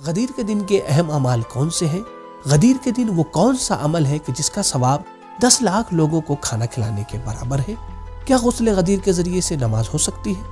غدیر کے دن کے اہم اعمال کون سے ہیں؟ غدیر کے دن وہ کون سا عمل ہے کہ جس کا ثواب 10 لاکھ لوگوں کو کھانا کھلانے کے برابر ہے؟ کیا غسل غدیر کے ذریعے سے نماز ہو سکتی ہے؟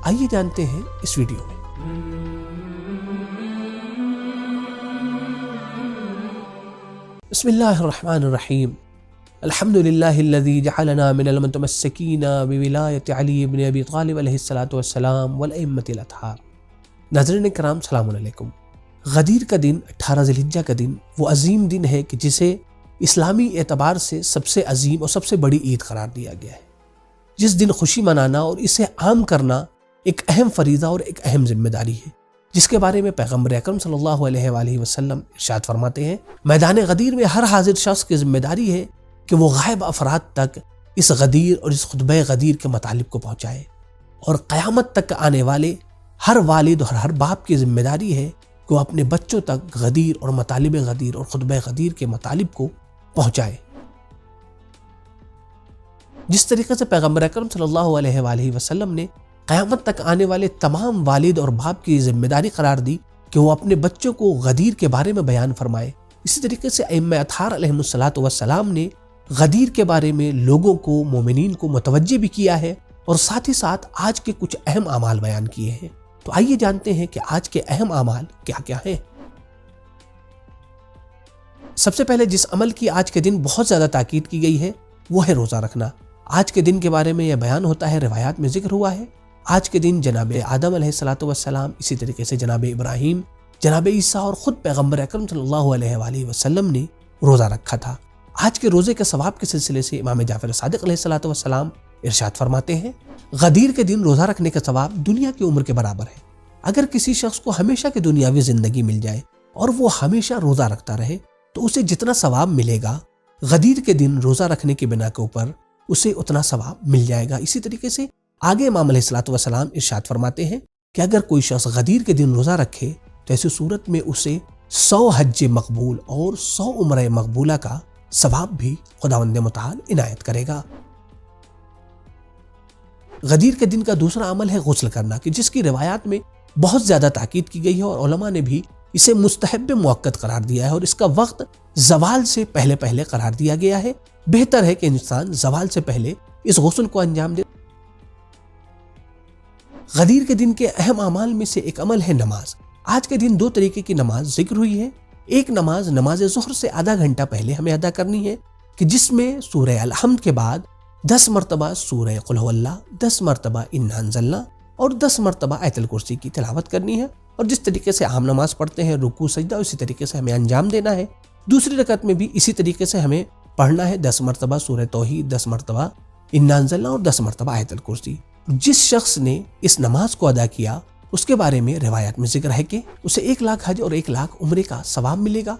آئیے جانتے ہیں اس ویڈیو میں۔ بسم اللہ الرحمن الرحیم۔ الحمد للہ الذی جعلنا من المتمسکین بولایت علی بن ابی طالب علیہ الصلاۃ والسلام والائمۃ الاطہار۔ ناظرین کرام، السلام علیکم۔ غدیر کا دن 18 ذی الحجہ کا دن وہ عظیم دن ہے کہ جسے اسلامی اعتبار سے سب سے عظیم اور سب سے بڑی عید قرار دیا گیا ہے، جس دن خوشی منانا اور اسے عام کرنا ایک اہم فریضہ اور ایک اہم ذمہ داری ہے، جس کے بارے میں پیغمبر اکرم صلی اللہ علیہ وآلہ وسلم ارشاد فرماتے ہیں، میدان غدیر میں ہر حاضر شخص کی ذمہ داری ہے کہ وہ غائب افراد تک اس غدیر اور اس خطبہ غدیر کے مطالب کو پہنچائے، اور قیامت تک آنے والے ہر والد اور ہر باپ کی ذمہ داری ہے کہ وہ اپنے بچوں تک غدیر اور مطالب غدیر اور خطبہ غدیر کے مطالب کو پہنچائے۔ جس طریقے سے پیغمبر اکرم صلی اللہ علیہ وآلہ وسلم نے قیامت تک آنے والے تمام والد اور باپ کی ذمہ داری قرار دی کہ وہ اپنے بچوں کو غدیر کے بارے میں بیان فرمائے، اسی طریقے سے ائمہ اطہار علیہم الصلاۃ والسلام نے غدیر کے بارے میں لوگوں کو، مومنین کو متوجہ بھی کیا ہے، اور ساتھ ہی ساتھ آج کے کچھ اہم اعمال بیان کیے ہیں۔ تو آئیے جانتے ہیں کہ آج کے اہم اعمال کیا کیا ہیں۔ سب سے پہلے جس عمل کی آج کے دن بہت زیادہ تاکید کی گئی ہے وہ ہے روزہ رکھنا۔ آج کے دن کے بارے میں یہ بیان ہوتا ہے، روایات میں ذکر ہوا ہے، آج کے دن جناب آدم علیہ الصلاۃ والسلام، اسی طریقے سے جناب ابراہیم، جناب عیسیٰ اور خود پیغمبر اکرم صلی اللہ علیہ وآلہ وسلم نے روزہ رکھا تھا۔ آج کے روزے کے ثواب کے سلسلے سے امام جعفر صادق علیہ الصلاۃ والسلام ارشاد فرماتے ہیں، غدیر کے دن روزہ رکھنے کا ثواب دنیا کی عمر کے برابر ہے۔ اگر کسی شخص کو ہمیشہ کی دنیاوی زندگی مل جائے اور وہ ہمیشہ روزہ رکھتا رہے تو اسے جتنا ثواب ملے گا، غدیر کے دن روزہ رکھنے کی بنا کے اوپر اسے اتنا ثواب مل جائے گا۔ اسی طریقے سے آگے امام علیہ الصلاۃ والسلام ارشاد فرماتے ہیں کہ اگر کوئی شخص غدیر کے دن روزہ رکھے تو ایسی صورت میں اسے 100 حج مقبول اور 100 عمرہ مقبولہ کا ثواب بھی خداوند متعال عنایت کرے گا۔ غدیر کے دن کا دوسرا عمل ہے غسل کرنا، کہ جس کی روایات میں بہت زیادہ تاکید کی گئی ہے، اور علماء نے بھی اسے مستحب مؤکد قرار دیا ہے، اور اس کا وقت زوال سے پہلے پہلے قرار دیا گیا ہے۔ بہتر ہے کہ انسان زوال سے پہلے اس غسل کو انجام دے۔ غدیر کے دن کے اہم اعمال میں سے ایک عمل ہے نماز۔ آج کے دن 2 طریقے کی نماز ذکر ہوئی ہے۔ ایک نماز ظہر سے آدھا گھنٹہ پہلے ہمیں ادا کرنی ہے، کہ جس میں سورہ الحمد کے بعد 10 مرتبہ سورہ قل هو اللہ، 10 مرتبہ انا انزلنا اور 10 مرتبہ آیت الکرسی کی تلاوت کرنی ہے، اور جس طریقے سے عام نماز پڑھتے ہیں رکوع سجدہ، اسی طریقے سے ہمیں انجام دینا ہے۔ دوسری رکعت میں بھی اسی طریقے سے ہمیں پڑھنا ہے، 10 مرتبہ سورہ توحید، 10 مرتبہ انا انزلنا اور 10 مرتبہ آیت الکرسی۔ جس شخص نے اس نماز کو ادا کیا اس کے بارے میں روایت میں ذکر ہے کہ اسے 1 لاکھ حج اور 1 لاکھ عمرے کا ثواب ملے گا،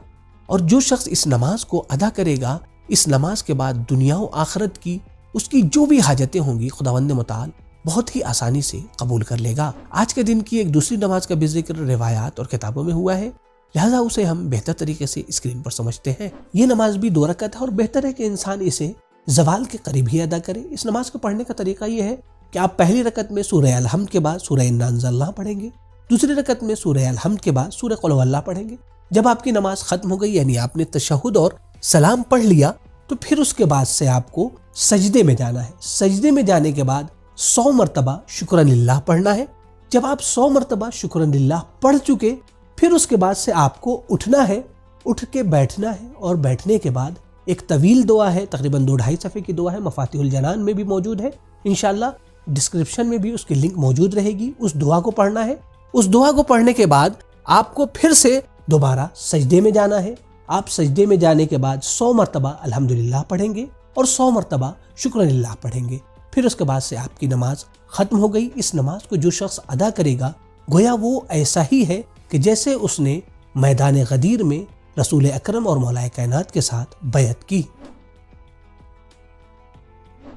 اور جو شخص اس نماز کو ادا کرے گا، اس نماز کے بعد دنیا و آخرت کی اس کی جو بھی حاجتیں ہوں گی خداوند متعال بہت ہی آسانی سے قبول کر لے گا۔ آج کے دن کی ایک دوسری نماز کا بھی ذکر روایات اور کتابوں میں ہوا ہے، لہذا اسے ہم بہتر طریقے سے اسکرین پر سمجھتے ہیں۔ یہ نماز بھی 2 رکعت ہے، اور بہتر ہے کہ انسان اسے زوال کے قریب ہی ادا کرے۔ اس نماز کو پڑھنے کا طریقہ یہ ہے کہ آپ پہلی رکعت میں سورہ الحمد کے بعد سورہ انا انزلنا پڑھیں گے، دوسری رکعت میں سورہ الحمد کے بعد سورہ قل هو اللہ پڑھیں گے۔ جب آپ کی نماز ختم ہو گئی، یعنی آپ نے تشہد اور سلام پڑھ لیا، تو پھر اس کے بعد سے آپ کو سجدے میں جانا ہے۔ سجدے میں جانے کے بعد 100 مرتبہ شکرن للہ پڑھنا ہے۔ جب آپ 100 مرتبہ شکرن للہ پڑھ چکے، پھر اس کے بعد سے آپ کو اٹھنا ہے، اٹھ کے بیٹھنا ہے، اور بیٹھنے کے بعد ایک طویل دعا ہے، تقریباً 2-2.5 صفحے کی دعا ہے، مفاتیح الجنان میں بھی موجود ہے، انشاءاللہ ڈسکرپشن میں بھی اس کی لنک موجود رہے گی۔ اس دعا کو پڑھنا ہے۔ اس دعا کو پڑھنے کے بعد آپ کو پھر سے دوبارہ سجدے میں جانا ہے۔ آپ سجدے میں جانے کے بعد 100 مرتبہ الحمدللہ پڑھیں گے اور 100 مرتبہ شکر للہ پڑھیں گے۔ پھر اس کے بعد سے آپ کی نماز ختم ہو گئی۔ اس نماز کو جو شخص ادا کرے گا گویا وہ ایسا ہی ہے کہ جیسے اس نے میدان غدیر میں رسول اکرم اور مولا کائنات کے ساتھ بیعت کی۔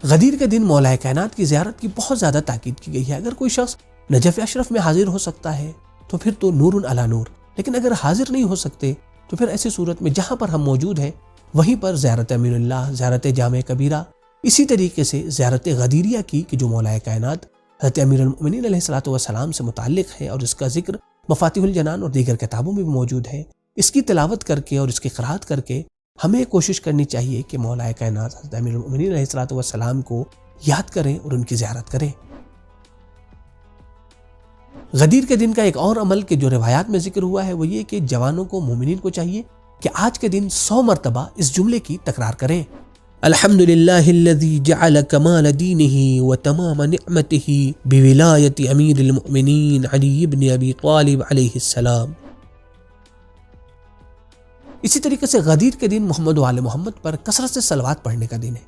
غدیر کے دن مولا کائنات کی زیارت کی بہت زیادہ تاکید کی گئی ہے۔ اگر کوئی شخص نجف اشرف میں حاضر ہو سکتا ہے تو پھر تو نور علی نور، لیکن اگر حاضر نہیں ہو سکتے تو پھر ایسی صورت میں جہاں پر ہم موجود ہیں وہیں پر زیارت امین اللہ، زیارت جامع کبیرہ، اسی طریقے سے زیارت غدیریہ کی کہ جو مولا کائنات حضرت امیر المؤمنین علیہ الصلوۃ والسلام سے متعلق ہے، اور اس کا ذکر مفاتیح الجنان اور دیگر کتابوں میں بھی موجود ہے۔ اس کی تلاوت کر کے اور اس کی قرأت کر کے ہمیں کوشش کرنی چاہیے کہ مولا کائنات حضرت امیر المؤمنین علیہ الصلوۃ والسلام کو یاد کریں اور ان کی زیارت کریں۔ غدیر کے دن کا ایک اور عمل کہ جو روایات میں ذکر ہوا ہے وہ یہ کہ جوانوں کو، مومنین کو چاہیے کہ آج کے دن 100 مرتبہ اس جملے کی تکرار کریں: الحمدللہ الذی جعل کمال دینہ وتمام نعمتہ بولایت امیر المؤمنین علی بن ابی طالب علیہ السلام۔ اسی طریقے سے غدیر کے دن محمد و آل محمد پر کثرت سے صلوات پڑھنے کا دن ہے۔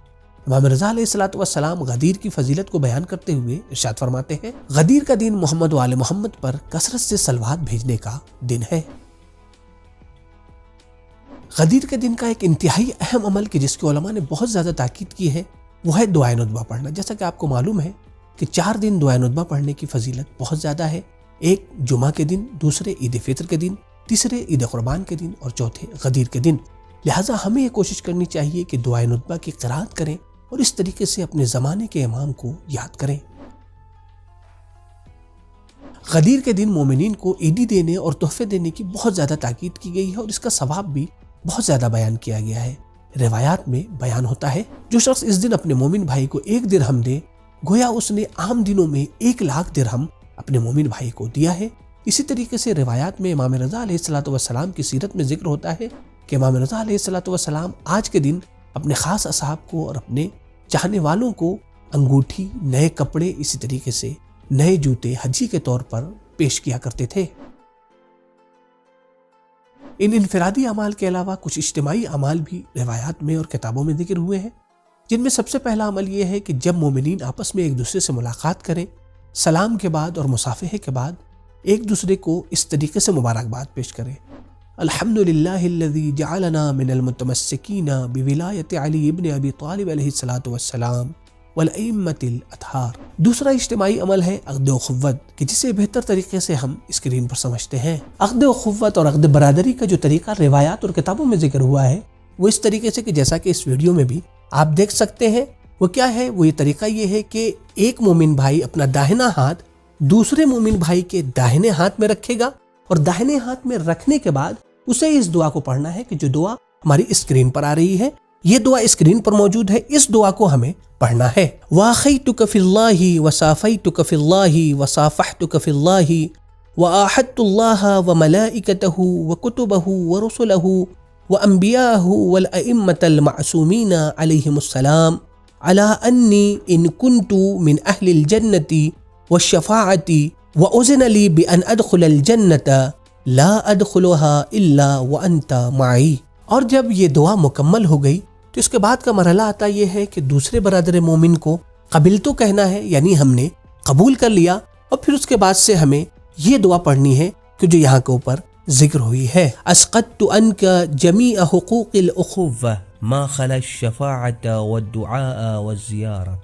امام رضا علیہ الصلوۃ والسلام غدیر کی فضیلت کو بیان کرتے ہوئے ارشاد فرماتے ہیں: غدیر کا دن محمد و آل محمد پر کثرت سے صلوات بھیجنے کا دن ہے۔ غدیر کے دن کا ایک انتہائی اہم عمل کہ جس کے علماء نے بہت زیادہ تاکید کی ہے وہ ہے دعائے ندبہ پڑھنا۔ جیسا کہ آپ کو معلوم ہے کہ 4 دن دعائے ندبہ پڑھنے کی فضیلت بہت زیادہ ہے۔ ایک جمعہ کے دن، دوسرے عید فطر کے دن، تیسرے عید قربان کے دن اور چوتھے غدیر کے دن۔ لہٰذا ہمیں یہ کوشش کرنی چاہیے کہ دعائے ندبہ کی قرأت کریں اور اس طریقے سے اپنے زمانے کے امام کو یاد کریں۔ غدیر کے دن مومنین کو عیدی دینے اور تحفے دینے کی بہت زیادہ تاکید کی گئی ہے اور اس کا ثواب بھی بہت زیادہ بیان کیا گیا ہے۔ روایات میں بیان ہوتا ہے جو شخص اس دن اپنے مومن بھائی کو 1 درہم دے گویا اس نے عام دنوں میں 1 لاکھ درہم اپنے مومن بھائی کو دیا ہے۔ اسی طریقے سے روایات میں امام رضا علیہ الصلوۃ والسلام کی سیرت میں ذکر ہوتا ہے کہ امام رضا علیہ الصلوۃ والسلام آج کے دن اپنے خاص اصحاب کو اور اپنے چاہنے والوں کو انگوٹھی، نئے کپڑے، اسی طریقے سے نئے جوتے حجی کے طور پر پیش کیا کرتے تھے۔ ان انفرادی اعمال کے علاوہ کچھ اجتماعی اعمال بھی روایات میں اور کتابوں میں ذکر ہوئے ہیں، جن میں سب سے پہلا عمل یہ ہے کہ جب مومنین آپس میں ایک دوسرے سے ملاقات کریں، سلام کے بعد اور مصافحے کے بعد ایک دوسرے کو اس طریقے سے مبارکباد پیش کریں: الحمدللہ الذی جعلنا من المتمسکین بولایت علی ابن ابی طالب علیہ الصلوۃ والسلام والائمۃ الاطہار۔ دوسرا اجتماعی عمل ہے عقد اخوت کہ جسے بہتر طریقے سے ہم اسکرین پر سمجھتے ہیں۔ عقد اخوت اور عقد برادری کا جو طریقہ روایات اور کتابوں میں ذکر ہوا ہے وہ اس طریقے سے کہ جیسا کہ اس ویڈیو میں بھی آپ دیکھ سکتے ہیں، وہ کیا ہے؟ وہ یہ طریقہ یہ ہے کہ ایک مومن بھائی اپنا داہنا ہاتھ دوسرے مومن بھائی کے داہنے ہاتھ میں رکھے گا اور داہنے ہاتھ میں رکھنے کے بعد اسے اس دعا کو پڑھنا ہے کہ جو دعا ہماری اسکرین پر آ رہی ہے، یہ دعا اسکرین پر موجود ہے، اس دعا کو ہمیں پڑھنا ہے۔ وَآخَيْتُكَ فِي اللَّهِ وَصَافَيْتُكَ فِي اللَّهِ وَصَافَحْتُكَ فِي اللَّهِ وَآحَدْتُ اللَّهَ وَمَلَائِكَتَهُ وَكُتُبَهُ وَرُسُلَهُ وَأَنْبِيَاءَهُ وَالْأَئِمَّةَ الْمَعْصُومِينَ عَلَيْهِمُ السَّلَامُ عَلَىٰ أَنِّي إِن كُنتُ مِنْ أَهْلِ الْجَنَّةِ وَالشَّفَاعَةِ وَأُذِنَ لِي بِأَنْ أَدْخُلَ الْجَنَّةَ لَا أَدْخُلُهَا إِلَّا وَأَنْتَ مَعِي۔ اور جب یہ دعا مکمل ہو گئی تو اس کے بعد کا مرحلہ آتا یہ ہے کہ دوسرے برادر مومن کو قبل تو کہنا ہے، یعنی ہم نے قبول کر لیا، اور پھر اس کے بعد سے ہمیں یہ دعا پڑھنی ہے کہ جو یہاں کے اوپر ذکر ہوئی ہے: اسقطت عنک جمیع حقوق الاخوہ ما خلا الشفاعۃ والدعاء والزیارہ۔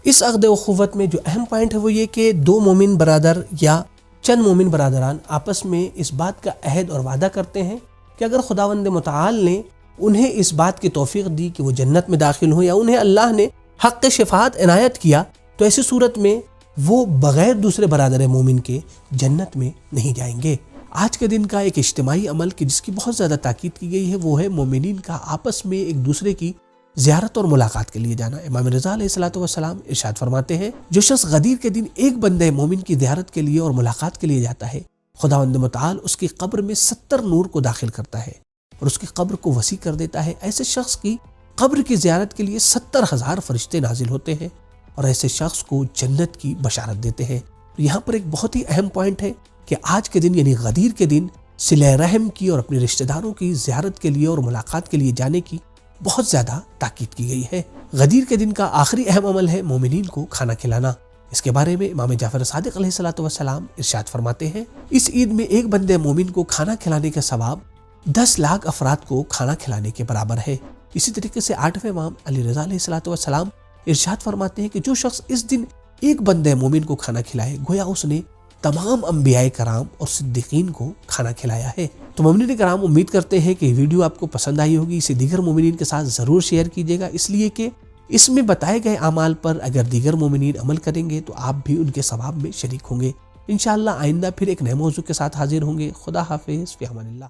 اس عقد اخوت میں جو اہم پوائنٹ ہے وہ یہ کہ 2 مومن برادر یا چند مومن برادران آپس میں اس بات کا عہد اور وعدہ کرتے ہیں کہ اگر خداوند متعال نے انہیں اس بات کی توفیق دی کہ وہ جنت میں داخل ہوں، یا انہیں اللہ نے حق شفاعت عنایت کیا، تو ایسی صورت میں وہ بغیر دوسرے برادر مومن کے جنت میں نہیں جائیں گے۔ آج کے دن کا ایک اجتماعی عمل کی جس کی بہت زیادہ تاکید کی گئی ہے وہ ہے مومنین کا آپس میں ایک دوسرے کی زیارت اور ملاقات کے لیے جانا۔ امام رضا علیہ الصلوۃ والسلام ارشاد فرماتے ہیں جو شخص غدیر کے دن ایک بندہ مومن کی زیارت کے لیے اور ملاقات کے لیے جاتا ہے، خداوند متعال اس کی قبر میں 70 نور کو داخل کرتا ہے اور اس کی قبر کو وسیع کر دیتا ہے۔ ایسے شخص کی قبر کی زیارت کے لیے 70,000 فرشتے نازل ہوتے ہیں اور ایسے شخص کو جنت کی بشارت دیتے ہیں۔ یہاں پر ایک بہت ہی اہم پوائنٹ ہے کہ آج کے دن یعنی غدیر کے دن صلہ رحم کی اور اپنے رشتہ داروں کی زیارت کے لیے اور ملاقات کے لیے جانے کی بہت زیادہ تاکید کی گئی ہے۔ غدیر کے دن کا آخری اہم عمل ہے مومنین کو کھانا کھلانا۔ اس کے بارے میں امام جعفر صادق علیہ الصلوۃ والسلام ارشاد فرماتے ہیں اس عید میں ایک بندے مومن کو کھانا کھلانے کا ثواب 10 لاکھ افراد کو کھانا کھلانے کے برابر ہے۔ اسی طریقے سے 8ویں امام علی رضا علیہ الصلوۃ والسلام ارشاد فرماتے ہیں کہ جو شخص اس دن ایک بندے مومن کو کھانا کھلائے گویا اس نے تمام انبیاء کرام اور صدیقین کو کھانا کھلایا ہے۔ تو مومنین کرام امید کرتے ہیں کہ یہ ویڈیو آپ کو پسند آئی ہوگی، اسے دیگر مومنین کے ساتھ ضرور شیئر کیجیے گا، اس لیے کہ اس میں بتائے گئے اعمال پر اگر دیگر مومنین عمل کریں گے تو آپ بھی ان کے ثواب میں شریک ہوں گے۔ انشاءاللہ آئندہ پھر ایک نئے موضوع کے ساتھ حاضر ہوں گے. خدا حافظ، فی امان اللہ.